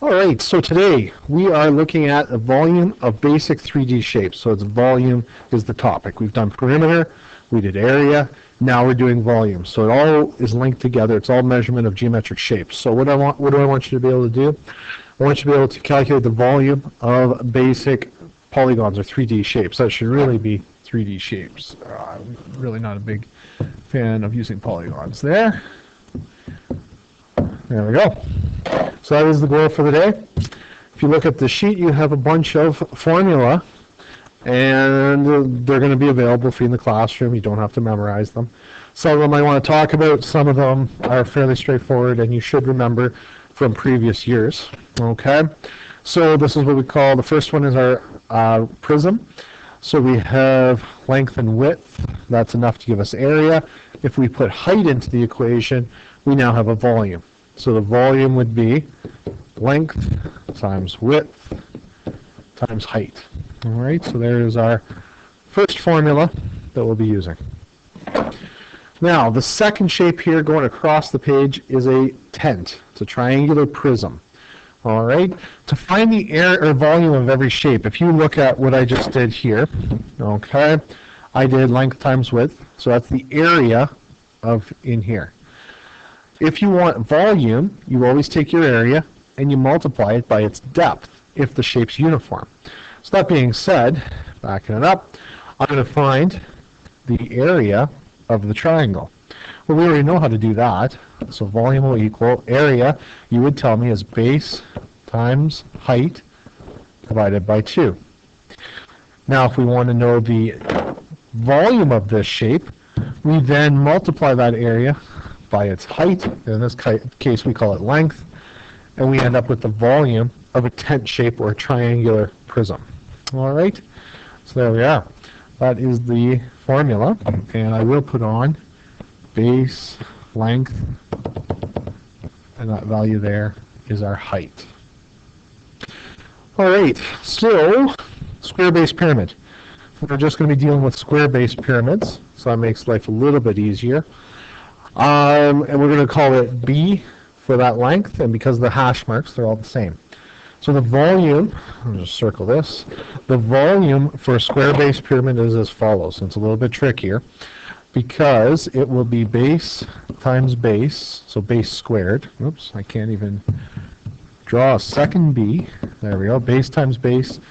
All right, so today we are looking at a volume of basic 3D shapes. So it's volume is the topic. We've done perimeter, we did area, now we're doing volume. So it all is linked together. It's all measurement of geometric shapes. So what do I want you to be able to do? I want you to be able to calculate the volume of basic polygons or 3D shapes. That should really be 3D shapes. I'm really not a big fan of using polygons there. There we go. So that is the goal for the day. If you look at the sheet, you have a bunch of formula, and they're going to be available for you in the classroom. You don't have to memorize them. Some of them I want to talk about. Some of them are fairly straightforward, and you should remember from previous years. Okay? So this is what we call, the first one is our prism. So we have length and width. That's enough to give us area. If we put height into the equation, we now have a volume. So the volume would be length times width times height. All right, so there is our first formula that we'll be using. Now, the second shape here going across the page is a tent. It's a triangular prism. All right, to find the area or volume of every shape, if you look at what I just did here, okay, I did length times width, so that's the area of in here. If you want volume, you always take your area and you multiply it by its depth if the shape's uniform. So that being said, backing it up, I'm going to find the area of the triangle. Well, we already know how to do that. So volume will equal area, you would tell me, is base times height divided by 2. Now, if we want to know the volume of this shape, we then multiply that area by its height. In this case, we call it length, and we end up with the volume of a tent shape or a triangular prism. All right, so there we are. That is the formula, and I will put on base length, and that value there is our height. All right, so square base pyramid. We're just going to be dealing with square base pyramids, so that makes life a little bit easier. And we're going to call it B for that length, and because of the hash marks, they're all the same. So the volume, I'll just circle this, the volume for a square base pyramid is as follows. It's a little bit trickier because it will be base times base, so base squared. Oops, I can't even draw a second B. There we go, base times base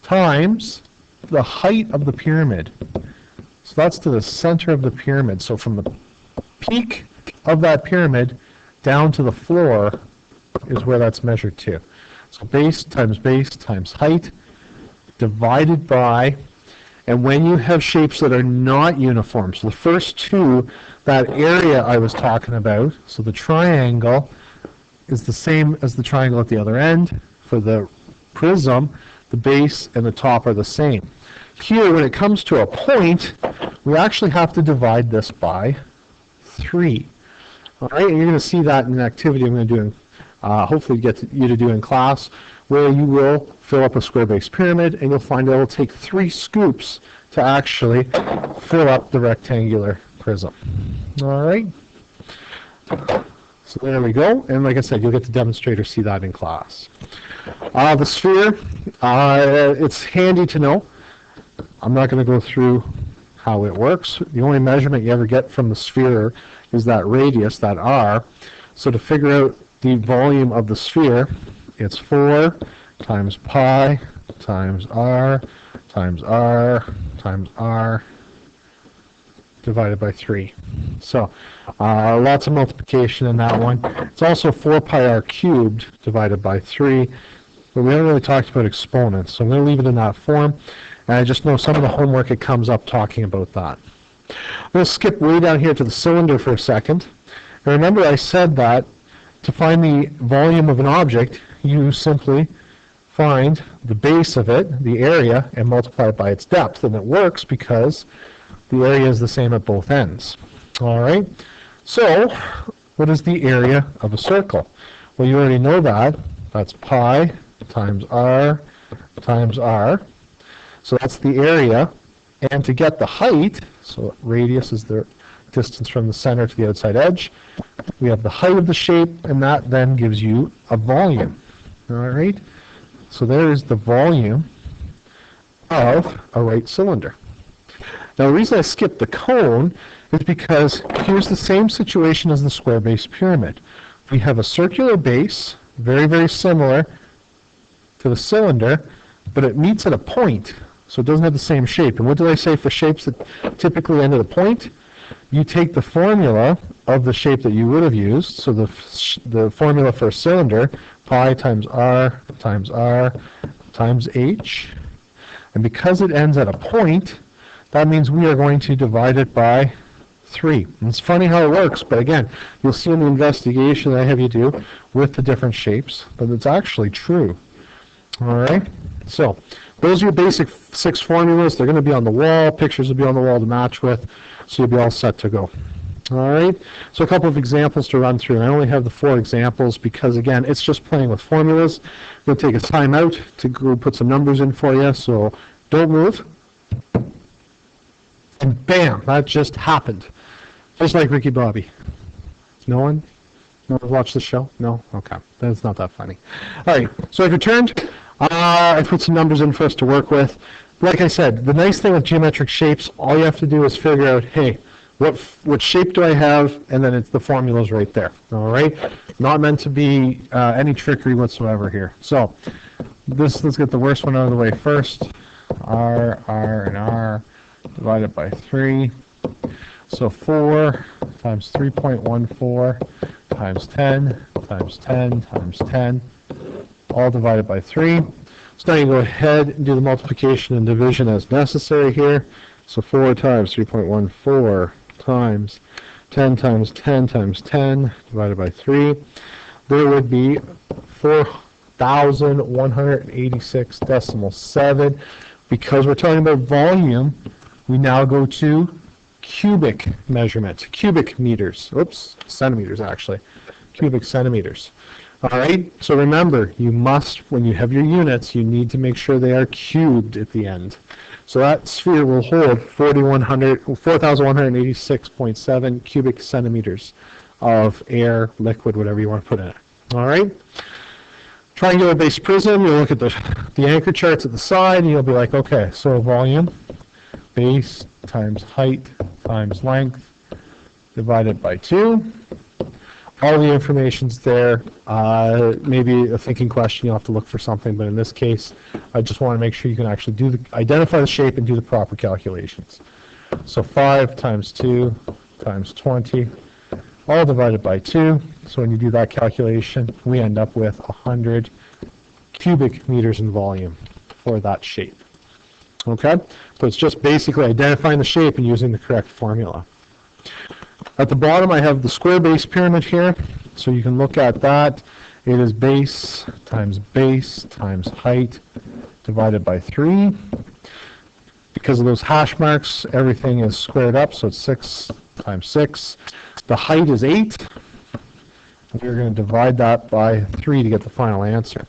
times the height of the pyramid. So that's to the center of the pyramid. So from the peak of that pyramid down to the floor is where that's measured to. So base times height divided by, and when you have shapes that are not uniform, so the first two, that area I was talking about, so the triangle is the same as the triangle at the other end. For the prism, the base and the top are the same. Here, when it comes to a point, we actually have to divide this by 3. All right, and you're going to see that in an activity I'm going to do in, hopefully get you to do in class, where you will fill up a square base pyramid, and you'll find it will take 3 scoops to actually fill up the rectangular prism. All right, so there we go, and like I said, you'll get to demonstrate or see that in class. The sphere, it's handy to know. I'm not going to go through how it works. The only measurement you ever get from the sphere is that radius, that r. So to figure out the volume of the sphere, it's 4 times pi times r times r times r divided by 3. So lots of multiplication in that one. It's also 4 pi r cubed divided by 3, but we haven't really talked about exponents, so I'm going to leave it in that form. And I just know some of the homework, it comes up talking about that. We'll skip way down here to the cylinder for a second. And remember I said that to find the volume of an object, you simply find the base of it, the area, and multiply it by its depth. And it works because the area is the same at both ends. All right? So, what is the area of a circle? Well, you already know that. That's pi times r times r. So that's the area. And to get the height, so radius is the distance from the center to the outside edge, we have the height of the shape, and that then gives you a volume. All right, so there is the volume of a right cylinder. Now the reason I skipped the cone is because here's the same situation as the square base pyramid. We have a circular base, very, very similar to the cylinder, but it meets at a point, so it doesn't have the same shape. And what did I say for shapes that typically end at a point? You take the formula of the shape that you would have used, so the formula for a cylinder, pi times r times h, and because it ends at a point, that means we are going to divide it by 3. And it's funny how it works, but again, you'll see in the investigation that I have you do with the different shapes, but it's actually true. All right, so those are your basic 6 formulas. They're going to be on the wall. Pictures will be on the wall to match with, so you'll be all set to go. All right, so a couple of examples to run through. I only have the 4 examples because, again, it's just playing with formulas. We'll take a time out to go put some numbers in for you, so don't move. And bam, that just happened. Just like Ricky Bobby. No one? No one watched the show? No? Okay. That's not that funny. All right, so I've returned. I put some numbers in for us to work with. Like I said, the nice thing with geometric shapes, all you have to do is figure out, hey, what shape do I have? And then the formula's right there. All right? Not meant to be any trickery whatsoever here. So let's get the worst one out of the way first. R, and R divided by 3. So 4 times 3.14 times 10 times 10 times 10, all divided by 3. So now you go ahead and do the multiplication and division as necessary here. So 4 times 3.14 times 10 times 10 times 10 divided by 3. There would be 4,186.7. Because we're talking about volume, we now go to cubic measurement, cubic meters. Oops, centimeters actually. Cubic centimeters. All right, so remember, you must, when you have your units, you need to make sure they are cubed at the end. So that sphere will hold 4,186.7 cubic centimeters of air, liquid, whatever you want to put in it. All right? Triangular base prism, you'll look at the anchor charts at the side, and you'll be like, okay, so volume, base times height times length divided by 2. All the information's there. Maybe a thinking question, you'll have to look for something, but in this case, I just want to make sure you can actually identify the shape and do the proper calculations. So 5 times 2 times 20, all divided by 2. So when you do that calculation, we end up with 100 cubic meters in volume for that shape. Okay? So it's just basically identifying the shape and using the correct formula. At the bottom, I have the square base pyramid here. So you can look at that. It is base times height divided by 3. Because of those hash marks, everything is squared up, so it's 6 times 6. The height is 8. We're going to divide that by 3 to get the final answer.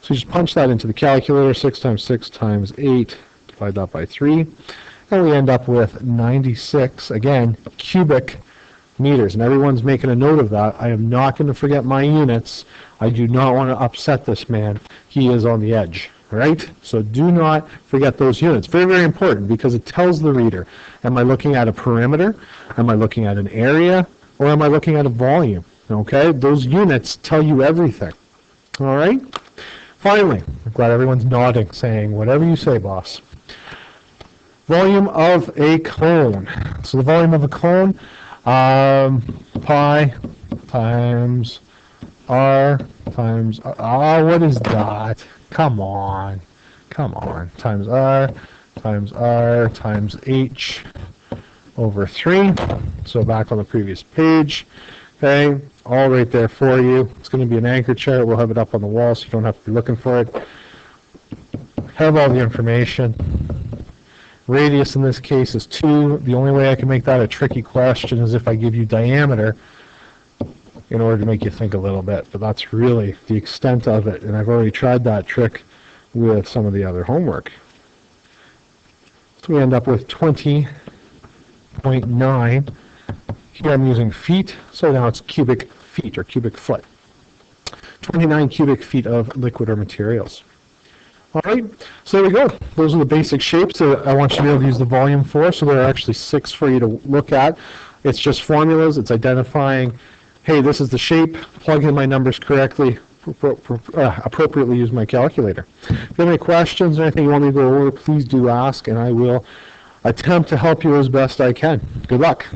So you just punch that into the calculator, 6 times 6 times 8, divide that by 3, and we end up with 96, again, cubic meters. And everyone's making a note of that. I am not going to forget my units. I do not want to upset this man. He is on the edge, right? So do not forget those units. Very, very important because it tells the reader, am I looking at a perimeter? Am I looking at an area? Or am I looking at a volume? Okay, those units tell you everything. All right? Finally, I'm glad everyone's nodding, saying, whatever you say, boss. Volume of a cone. So the volume of a cone, pi times r times, what is that? Come on, times r times h over 3. So back on the previous page. Okay, all right there for you. It's going to be an anchor chart. We'll have it up on the wall so you don't have to be looking for it. Have all the information. Radius in this case is 2. The only way I can make that a tricky question is if I give you diameter in order to make you think a little bit. But that's really the extent of it. And I've already tried that trick with some of the other homework. So we end up with 20.9. Here I'm using feet, so now it's cubic feet or cubic foot. 29 cubic feet of liquid or materials. All right, so there we go. Those are the basic shapes that I want you to be able to use the volume for. So there are actually 6 for you to look at. It's just formulas. It's identifying, hey, this is the shape, plug in my numbers correctly, appropriately use my calculator. If you have any questions or anything you want me to go over, please do ask, and I will attempt to help you as best I can. Good luck.